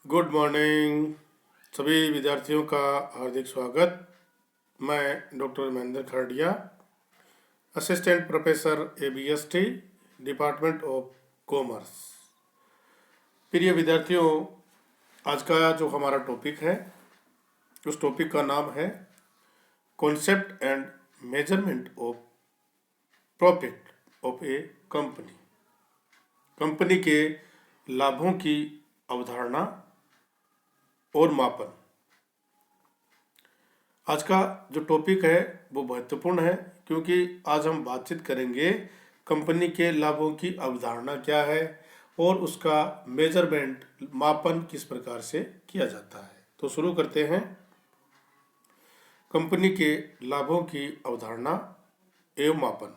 Good morning सभी विद्यार्थियों का हार्दिक स्वागत। मैं doctor Mahendra Kharadia, assistant professor ABST, department of commerce. प्रिय विद्यार्थियों, आज का जो हमारा टॉपिक है उस टॉपिक का नाम है concept and measurement of profit of A company. Company के लाभों की अवधारणा और मापन। आज का जो टॉपिक है वो महत्वपूर्ण है क्योंकि आज हम बातचीत करेंगे कंपनी के लाभों की अवधारणा क्या है और उसका मेजरमेंट मापन किस प्रकार से किया जाता है। तो शुरू करते हैं। कंपनी के लाभों की अवधारणा एवं मापन।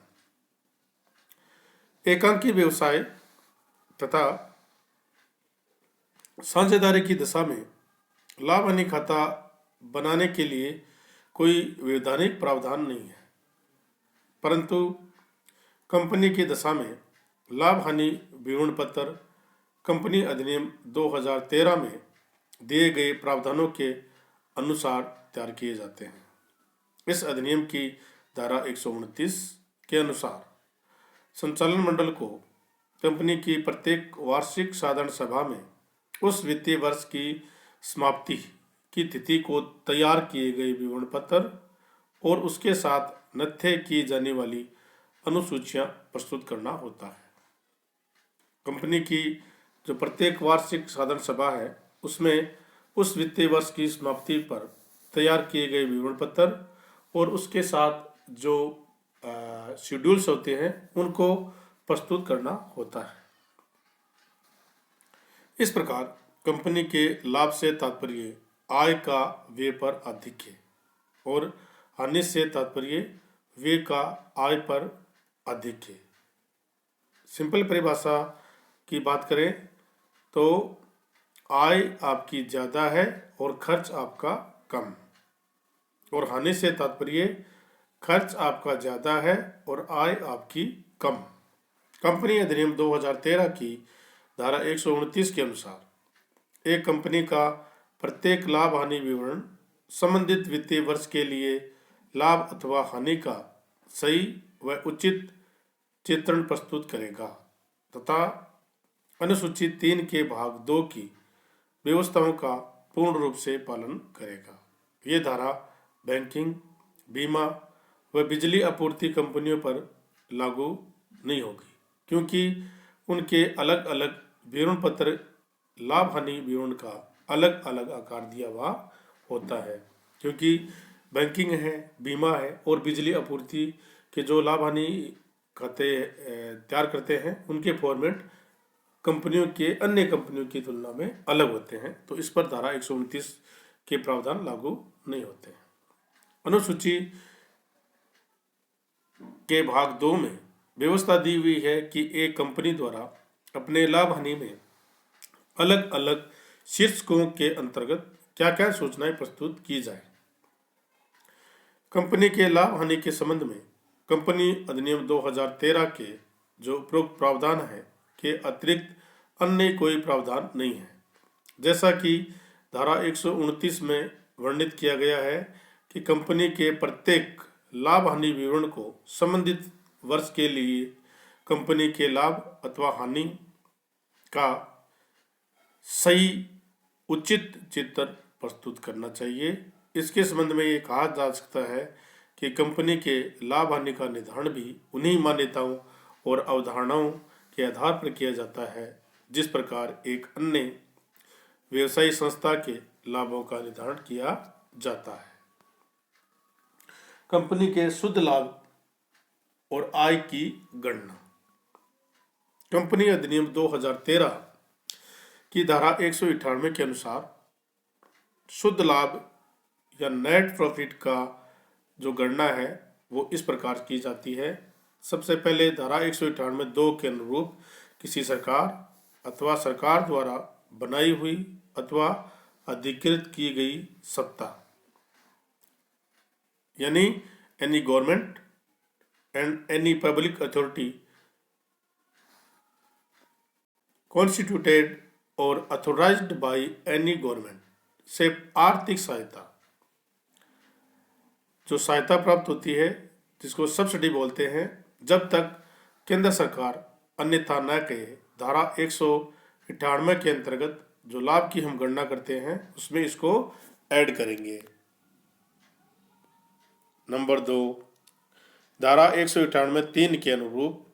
एकांकी व्यवसाय तथा साझेदारी की दशा में लाभ हानि खाता बनाने के लिए कोई वैधानिक प्रावधान नहीं है, परंतु कंपनी की दशा में लाभ हानि विवरण पत्र कंपनी अधिनियम 2013 में दिए गए प्रावधानों के अनुसार तैयार किए जाते हैं। इस अधिनियम की धारा 129 के अनुसार संचालन मंडल को कंपनी की प्रत्येक वार्षिक साधारण सभा में उस वित्तीय वर्ष की समाप्ति की तिथि को तैयार किए गए विवरण पत्र और उसके साथ नत्थे की जाने वाली अनुसूचियां प्रस्तुत करना होता है। कंपनी की जो प्रत्येक वार्षिक साधारण सभा है उसमें उस वित्तीय वर्ष की समाप्ति पर तैयार किए गए विवरण पत्र और उसके साथ जो शेड्यूल्स होते हैं उनको प्रस्तुत करना होता है। इस प्रकार कंपनी के लाभ से तात्पर्य आय का व्यय पर आधिक्य और हानि से तात्पर्य व्यय का आय पर आधिक्य। सिंपल परिभाषा की बात करें तो आय आपकी ज़्यादा है और खर्च आपका कम, और हानि से तात्पर्य खर्च आपका ज़्यादा है और आय आपकी कम। कंपनी अधिनियम 2013 की धारा 129 के अनुसार एक कंपनी का प्रत्येक लाभ हानि विवरण संबंधित वित्तीय वर्ष के लिए लाभ अथवा हानि का सही व उचित चित्रण प्रस्तुत करेगा तथा अनुसूची 3 के भाग 2 की व्यवस्थाओं का पूर्ण रूप से पालन करेगा। ये धारा बैंकिंग, बीमा व बिजली आपूर्ति कंपनियों पर लागू नहीं होगी क्योंकि उनके अलग अलग विवरण पत्र लाभ हानि विवरण का अलग अलग आकार दिया हुआ होता है। क्योंकि बैंकिंग है, बीमा है और बिजली आपूर्ति के जो लाभ हानि खाते तैयार करते हैं उनके फॉर्मेट कंपनियों के अन्य कंपनियों की तुलना में अलग होते हैं, तो इस पर धारा 129 के प्रावधान लागू नहीं होते हैं। अनुसूची के भाग 2 में व्यवस्था दी हुई है कि एक कंपनी द्वारा अपने लाभ हानि में अलग अलग शीर्षकों के अंतर्गत क्या क्या सूचनाएं प्रस्तुत की जाए। कंपनी के लाभ हानि के संबंध में कंपनी अधिनियम 2013 के जो उपरोक्त प्रावधान है के अतिरिक्त अन्य कोई प्रावधान नहीं है। जैसा कि धारा 129 में वर्णित किया गया है कि कंपनी के प्रत्येक लाभ हानि विवरण को संबंधित वर्ष के लिए कंपनी के लाभ अथवा हानि का सही उचित चित्र प्रस्तुत करना चाहिए। इसके संबंध में ये कहा जा सकता है कि कंपनी के लाभ हानि का निर्धारण भी उन्हीं मान्यताओं और अवधारणाओं के आधार पर किया जाता है जिस प्रकार एक अन्य व्यवसायिक संस्था के लाभों का निर्धारण किया जाता है। कंपनी के शुद्ध लाभ और आय की गणना। कंपनी अधिनियम 2013 की धारा 198 के अनुसार शुद्ध लाभ या नेट प्रॉफिट का जो गणना है वो इस प्रकार की जाती है। सबसे पहले धारा 198(2) के अनुरूप किसी सरकार अथवा सरकार द्वारा बनाई हुई अथवा अधिकृत की गई सत्ता यानी any government and any public authority constituted और अथोराइज्ड बाय एनी गवर्नमेंट से आर्थिक सहायता, जो सहायता प्राप्त होती है जिसको सब्सिडी बोलते हैं, जब तक केंद्र सरकार अन्यथा न कहे। धारा 198 के अंतर्गत जो लाभ की हम गणना करते हैं उसमें इसको ऐड करेंगे। नंबर 2, धारा 198(3) के अनुरूप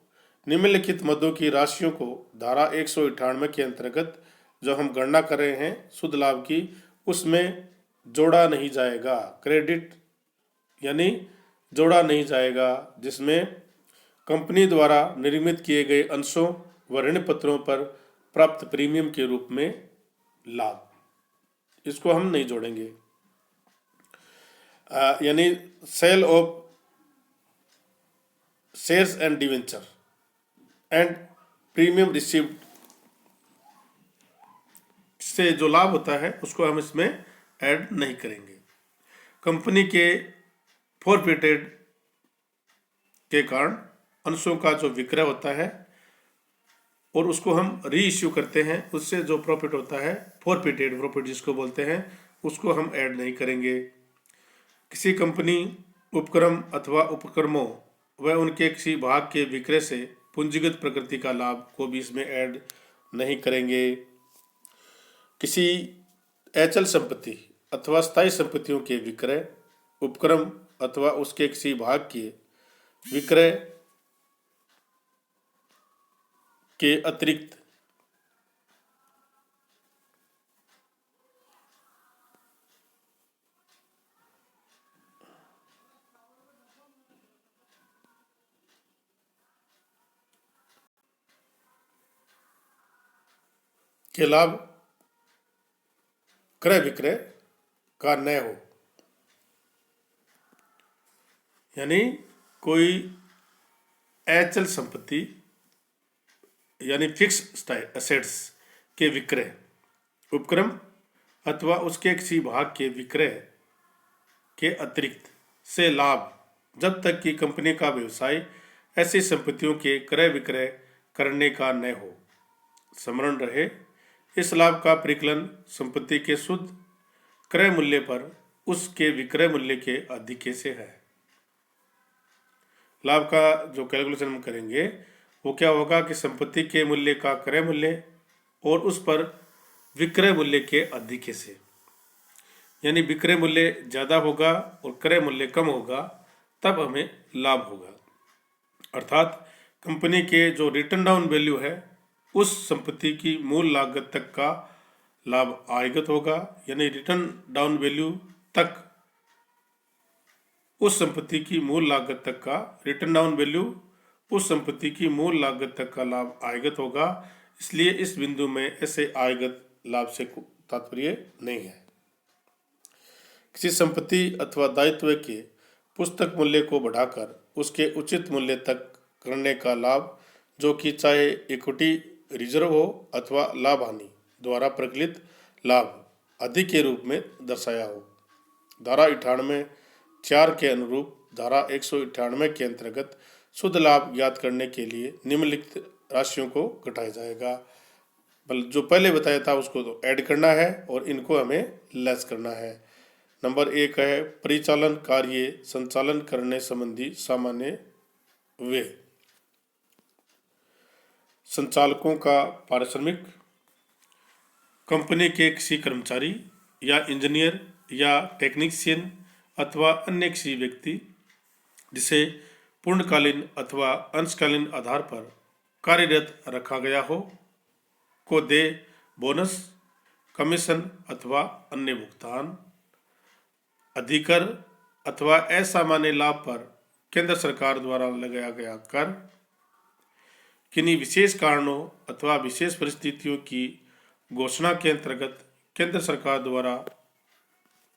निम्नलिखित मदों की राशियों को धारा 198 के अंतर्गत जो हम गणना कर रहे हैं शुद्ध लाभ की, उसमें जोड़ा नहीं जाएगा। क्रेडिट यानी जोड़ा नहीं जाएगा, जिसमें कंपनी द्वारा निर्मित किए गए अंशों व ऋण पत्रों पर प्राप्त प्रीमियम के रूप में लाभ, इसको हम नहीं जोड़ेंगे। यानी sale of shares and debenture and premium received से जो लाभ होता है उसको हम इसमें ऐड नहीं करेंगे। कंपनी के फॉरफिटेड के कारण अंशों का जो विक्रय होता है और उसको हम री इश्यू करते हैं, उससे जो प्रॉफिट होता है फॉरफिटेड प्रॉफिट जिसको बोलते हैं, उसको हम ऐड नहीं करेंगे। किसी कंपनी उपक्रम अथवा उपक्रमों व उनके किसी भाग के विक्रय से पूंजीगत प्रकृति का लाभ को भी इसमें ऐड नहीं करेंगे। किसी अचल संपत्ति अथवा स्थायी संपत्तियों के विक्रय, उपक्रम अथवा उसके किसी भाग के विक्रय के अतिरिक्त के लाभ क्रय विक्रय का न हो। यानी कोई अचल संपत्ति यानी फिक्स एसेट्स के विक्रय, उपक्रम अथवा उसके किसी भाग के विक्रय के अतिरिक्त से लाभ, जब तक कि कंपनी का व्यवसाय ऐसी संपत्तियों के क्रय विक्रय करने का न हो। स्मरण रहे, इस लाभ का परिकलन संपत्ति के शुद्ध क्रय मूल्य पर उसके विक्रय मूल्य के अधिक से है। लाभ का जो कैलकुलेशन हम करेंगे वो क्या होगा कि संपत्ति के मूल्य का क्रय मूल्य और उस पर विक्रय मूल्य के अधिक से, यानी विक्रय मूल्य ज़्यादा होगा और क्रय मूल्य कम होगा तब हमें लाभ होगा। अर्थात कंपनी के जो रिटर्न डाउन वैल्यू है उस संपत्ति की मूल लागत तक का लाभ आयगत होगा, यानी रिटर्न डाउन वैल्यू तक उस संपत्ति की मूल लागत तक का, रिटर्न डाउन वैल्यू उस संपत्ति की मूल लागत तक का लाभ आयगत होगा। इसलिए इस बिंदु में ऐसे आयगत लाभ से तात्पर्य नहीं है। किसी संपत्ति अथवा दायित्व के पुस्तक मूल्य को बढ़ाकर उसके उचित मूल्य तक करने का लाभ, जो कि चाहे इक्विटी रिजर्व हो अथवा लाभ हानि द्वारा प्रकलित लाभ अधिक के रूप में दर्शाया हो। धारा 98(4) के अनुरूप धारा 198 के अंतर्गत शुद्ध लाभ ज्ञात करने के लिए निम्नलिखित राशियों को घटाया जाएगा। जो पहले बताया था उसको तो ऐड करना है और इनको हमें लेस करना है। नंबर 1 है परिचालन कार्य संचालन करने संबंधी सामान्य व्यय। संचालकों का पारिश्रमिक, कंपनी के किसी कर्मचारी या इंजीनियर या टेक्नीशियन अथवा अन्य किसी व्यक्ति जिसे पूर्णकालीन अथवा अंशकालीन आधार पर कार्यरत रखा गया हो को दे बोनस, कमीशन अथवा अन्य भुगतान। अधिकर अथवा असामान्य लाभ पर केंद्र सरकार द्वारा लगाया गया कर। किन्हीं विशेष कारणों अथवा विशेष परिस्थितियों की घोषणा के अंतर्गत केंद्र सरकार द्वारा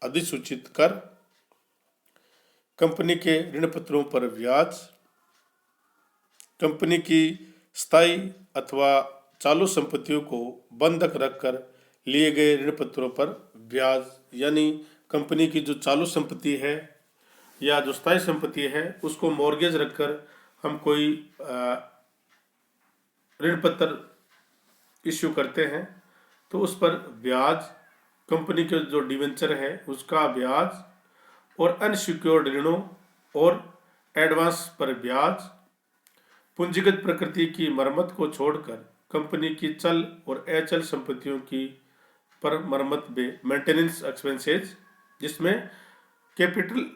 अधिसूचित कर। कंपनी के ऋण पत्रों पर ब्याज। कंपनी की स्थायी अथवा चालू संपत्तियों को बंधक रखकर लिए गए ऋण पत्रों पर ब्याज, यानी कंपनी की जो चालू संपत्ति है या जो स्थायी संपत्ति है उसको मॉर्गेज रखकर हम कोई ऋण पत्र इश्यू करते हैं तो उस पर ब्याज, कंपनी के जो डिवेंचर है उसका ब्याज, और अनसिक्योर्ड ऋणों और एडवांस पर ब्याज, पूंजीगत प्रकृति की मरम्मत को छोड़कर कंपनी की चल और अचल संपत्तियों की पर मरम्मत में मेंटेनेंस एक्सपेंसेस, जिसमें कैपिटल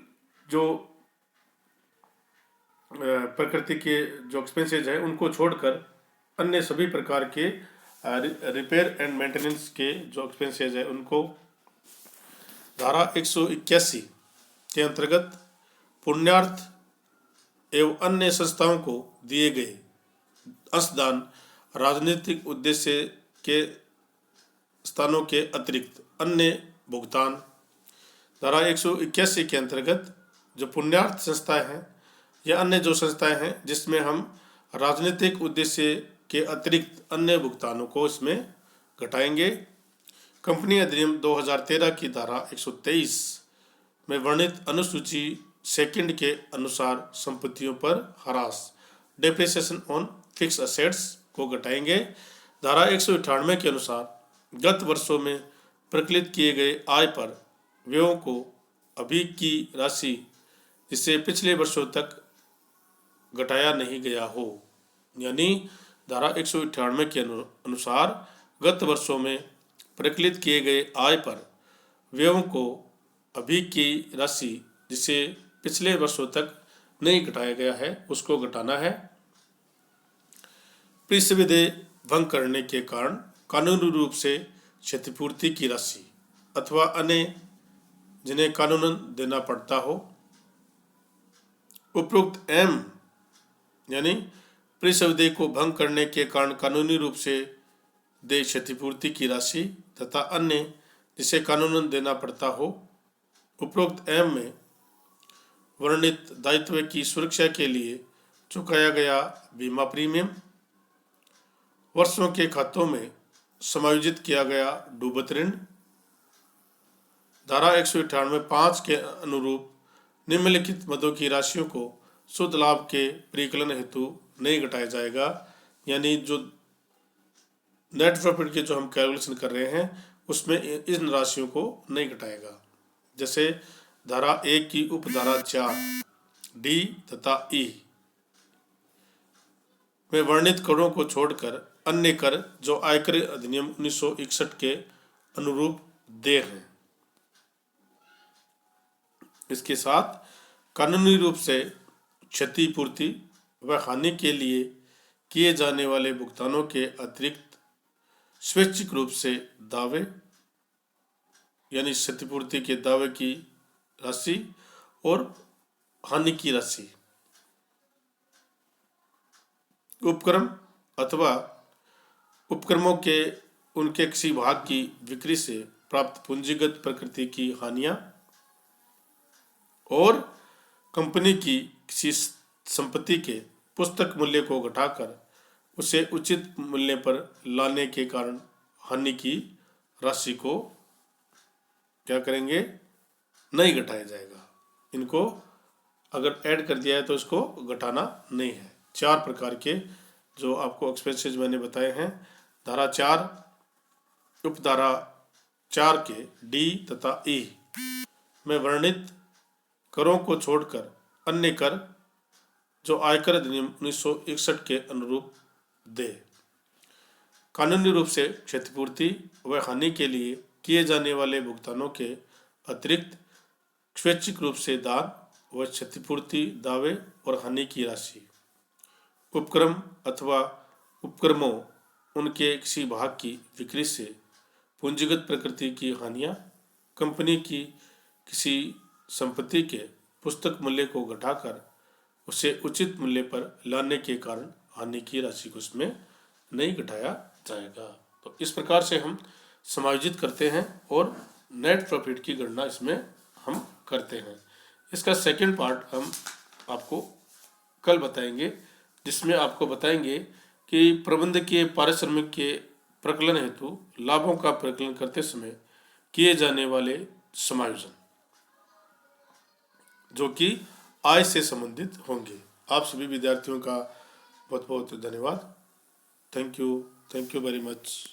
जो प्रकृति के जो एक्सपेंसेज है उनको छोड़कर अन्य सभी प्रकार के रिपेयर एंड मेंटेनेंस के जो एक्सपेंसेज है उनको धारा 181 के अंतर्गत पुण्यार्थ एवं अन्य संस्थाओं को दिए गए अंशदान राजनीतिक उद्देश्य के स्थानों के अतिरिक्त अन्य भुगतान। धारा 181 के अंतर्गत जो पुण्यार्थ संस्थाएं हैं या अन्य जो संस्थाएं हैं जिसमें हम राजनीतिक उद्देश्य के अतिरिक्त अन्य भुगतानों को इसमें घटाएंगे। कंपनी अधिनियम 2013 की धारा 123 में वर्णित अनुसूची सेकंड के अनुसार संपत्तियों पर ह्रास, डेप्रिसिएशन ऑन फिक्स असेट्स को घटाएंगे। धारा 198 के अनुसार गत वर्षों में प्रकलित किए गए आय पर व्ययों को अभी की राशि जिसे पिछले वर्षों तक घटाया नहीं गया हो, यानी धारा 198 के अनुसार गत वर्षों में प्रकलित किए गए आय पर व्ययों को अभी की राशि जिसे पिछले वर्षों तक नहीं घटाया गया है उसको घटाना है। प्रिसविदे भंग करने के कारण कानूनी रूप से क्षतिपूर्ति की राशि अथवा अन्य जिन्हें कानूनन देना पड़ता हो, उपरोक्त एम यानी प्रिसविदे को भंग करने के कारण कानूनी रूप से दे क्षतिपूर्ति की राशि तथा अन्य जिसे कानूनन देना पड़ता हो, उपरोक्त एम में वर्णित दायित्व की सुरक्षा के लिए चुकाया गया बीमा प्रीमियम, वर्षों के खातों में समायोजित किया गया डूबत ऋण। धारा 198(5) के अनुरूप निम्नलिखित मदों की राशियों को शुद्ध लाभ के परिकलन हेतु नहीं घटाया जाएगा, यानी जो नेट प्रॉफिट के जो हम कैलकुलेशन कर रहे हैं उसमें इन राशियों को नहीं घटाएगा। जैसे धारा 1 की उपधारा 4 डी तथा ई में वर्णित करों को छोड़कर अन्य कर जो आयकर अधिनियम 1961 के अनुरूप देय हैं। इसके साथ कानूनी रूप से क्षतिपूर्ति व हानि के लिए किए जाने वाले भुगतानों के अतिरिक्त स्वैच्छिक रूप से दावे यानी क्षतिपूर्ति के दावे की राशि और हानि की राशि, उपक्रम अथवा उपक्रमों के उनके किसी भाग की बिक्री से प्राप्त पूंजीगत प्रकृति की हानियां और कंपनी की किसी संपत्ति के पुस्तक मूल्य को घटाकर उसे उचित मूल्य पर लाने के कारण हानि की राशि को क्या करेंगे, नहीं घटाया जाएगा। इनको अगर ऐड कर दिया है तो इसको घटाना नहीं है। 4 प्रकार के जो आपको एक्सपेंसेस मैंने बताए हैं धारा 4 उपधारा 4 के डी तथा ई में वर्णित करों को छोड़कर अन्य कर जो आयकर अधिनियम 1961 के अनुरूप दे कानूनी रूप से क्षतिपूर्ति व हानि के लिए किए जाने वाले भुगतानों के अतिरिक्त स्वैच्छिक रूप से दान व क्षतिपूर्ति दावे और हानि की राशि, उपक्रम अथवा उपक्रमों उनके किसी भाग की बिक्री से पूंजीगत प्रकृति की हानियां, कंपनी की किसी संपत्ति के पुस्तक मूल्य को घटाकर उसे उचित मूल्य पर लाने के कारण हानि की राशि को इसमें नहीं घटाया जाएगा। तो इस प्रकार से हम समायोजित करते हैं और नेट प्रॉफिट की गणना इसमें हम करते हैं। इसका सेकंड पार्ट हम आपको कल बताएंगे, जिसमें आपको बताएंगे कि प्रबंधकीय पारिश्रमिक के प्रकलन हेतु लाभों का प्रकलन करते समय किए जाने वाले समायोजन जो कि आय से संबंधित होंगे। आप सभी विद्यार्थियों का बहुत बहुत धन्यवाद। Thank you very much.